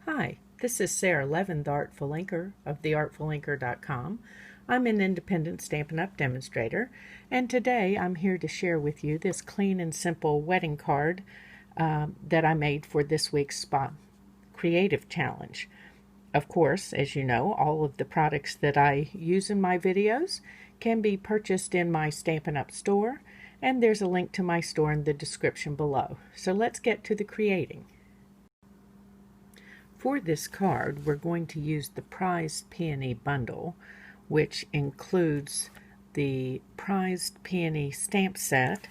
Hi, this is Sara Levin, the Artful Inker of theartfulinker.com. I'm an independent Stampin' Up! Demonstrator, and today I'm here to share with you this clean and simple wedding card that I made for this week's Spot Creative Challenge. Of course, as you know, all of the products that I use in my videos can be purchased in my Stampin' Up! Store, and there's a link to my store in the description below. So let's get to the creating. For this card, we're going to use the Prized Peony bundle, which includes the Prized Peony stamp set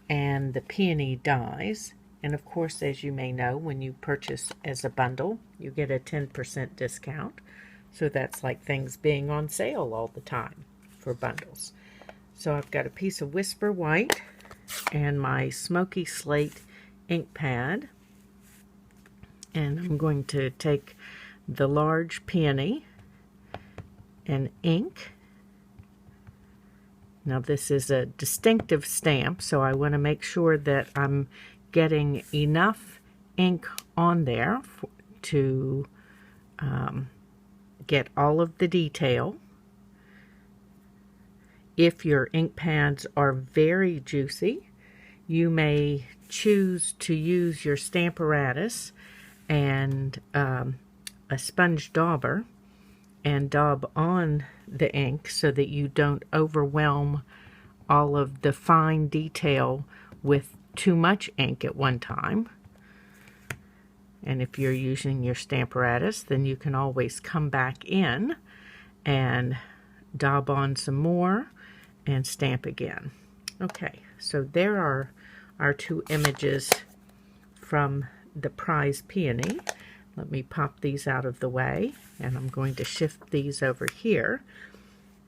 and the peony dies. And of course, as you may know, when you purchase as a bundle, you get a 10% discount. So that's like things being on sale all the time for bundles. So I've got a piece of Whisper White and my Smoky Slate ink pad. And I'm going to take the large peony and ink. Now this is a distinctive stamp, so I want to make sure that I'm getting enough ink on there to get all of the detail. If your ink pads are very juicy, you may choose to use your Stamparatus and a sponge dauber and daub on the ink so that you don't overwhelm all of the fine detail with too much ink at one time. And if you're using your Stamparatus, then you can always come back in and daub on some more and stamp again. Okay, so there are our two images from the Prized Peony. Let me pop these out of the way, and I'm going to shift these over here.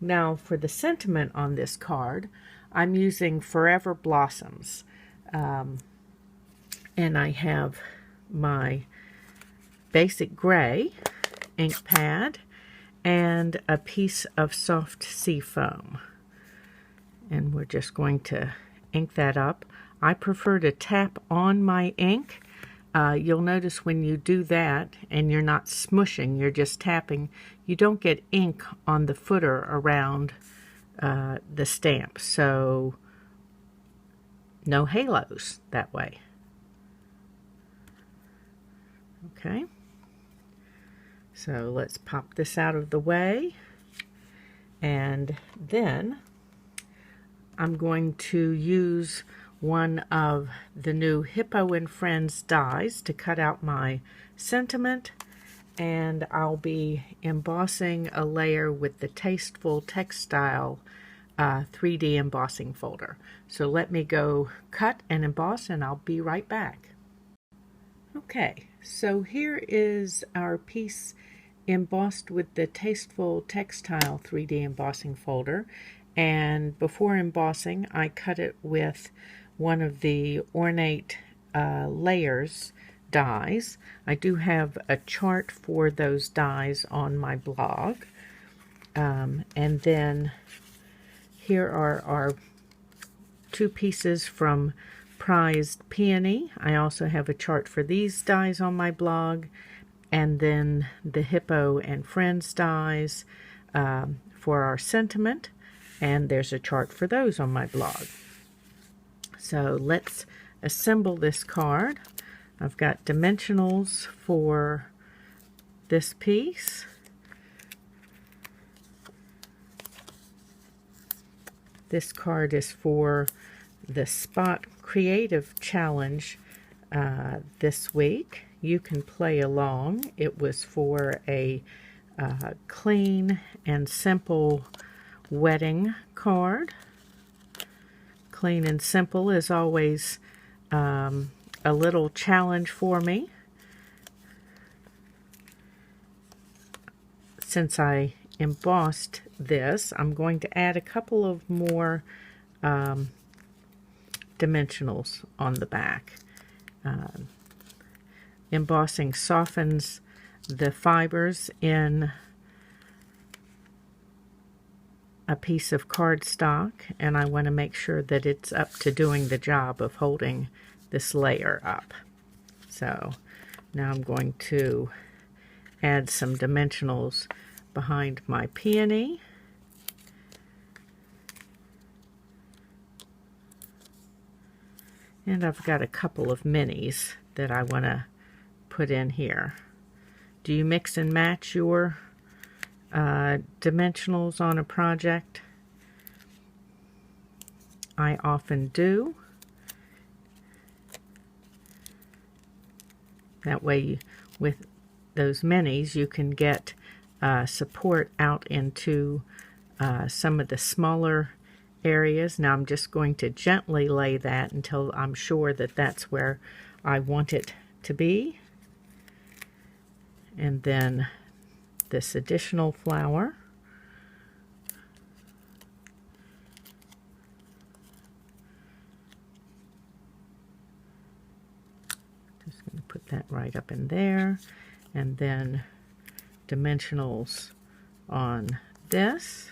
Now for the sentiment on this card, I'm using Forever Blossoms, and I have my basic gray ink pad and a piece of soft sea foam, and we're just going to ink that up. I prefer to tap on my ink. You'll notice when you do that and you're not smushing, you're just tapping, you don't get ink on the footer around the stamp. So no halos that way. Okay. So let's pop this out of the way. And then I'm going to use one of the new Hippo and Friends dies to cut out my sentiment, and I'll be embossing a layer with the Tasteful Textile 3D embossing folder. So let me go cut and emboss, and I'll be right back. Okay, so here is our piece embossed with the Tasteful Textile 3D embossing folder, and before embossing I cut it with one of the Ornate Layers dies. I do have a chart for those dies on my blog. And then here are our two pieces from Prized Peony. I also have a chart for these dies on my blog. And then the Hippo and Friends dies for our sentiment. And there's a chart for those on my blog. So let's assemble this card. I've got dimensionals for this piece. This card is for the Spot Creative Challenge this week. You can play along. It was for a clean and simple wedding card. Clean and simple is always a little challenge for me. Since I embossed this, I'm going to add a couple of more dimensionals on the back. Embossing softens the fibers in a piece of cardstock, and I want to make sure that it's up to doing the job of holding this layer up. So now I'm going to add some dimensionals behind my peony. And I've got a couple of minis that I want to put in here. Do you mix and match your dimensionals on a project? I often do. That way, with those minis, you can get support out into some of the smaller areas. Now I'm just going to gently lay that until I'm sure that that's where I want it to be. And then this additional flower. Just going to put that right up in there. And then dimensionals on this.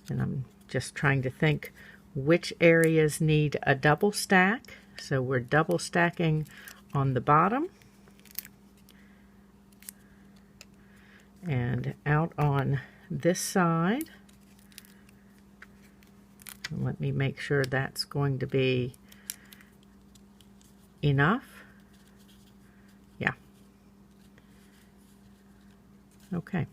And I'm just trying to think which areas need a double stack. So we're double stacking on the bottom and out on this side. And let me make sure that's going to be enough. Yeah. Okay.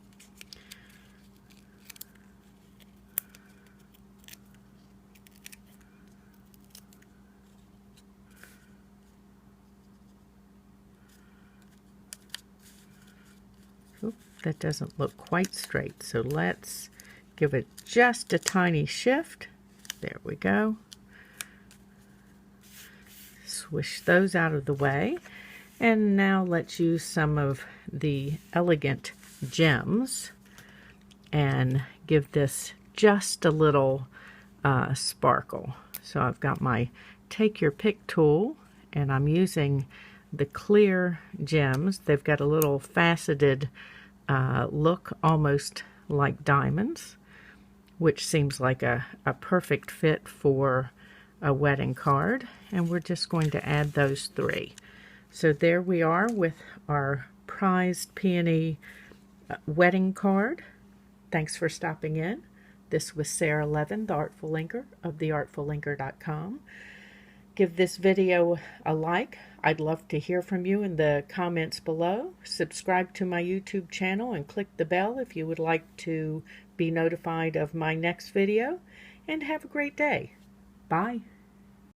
That doesn't look quite straight, so let's give it just a tiny shift. There we go. Swish those out of the way, and now let's use some of the elegant gems and give this just a little sparkle. So I've got my take your pick tool, and I'm using the clear gems. They've got a little faceted look, almost like diamonds, which seems like a perfect fit for a wedding card. And we're just going to add those three. So there we are with our prized peony wedding card. Thanks for stopping in. This was Sara Levin, the Artful Linker of theartfulinker.com. Give this video a like. I'd love to hear from you in the comments below. Subscribe to my YouTube channel and click the bell if you would like to be notified of my next video. And have a great day. Bye.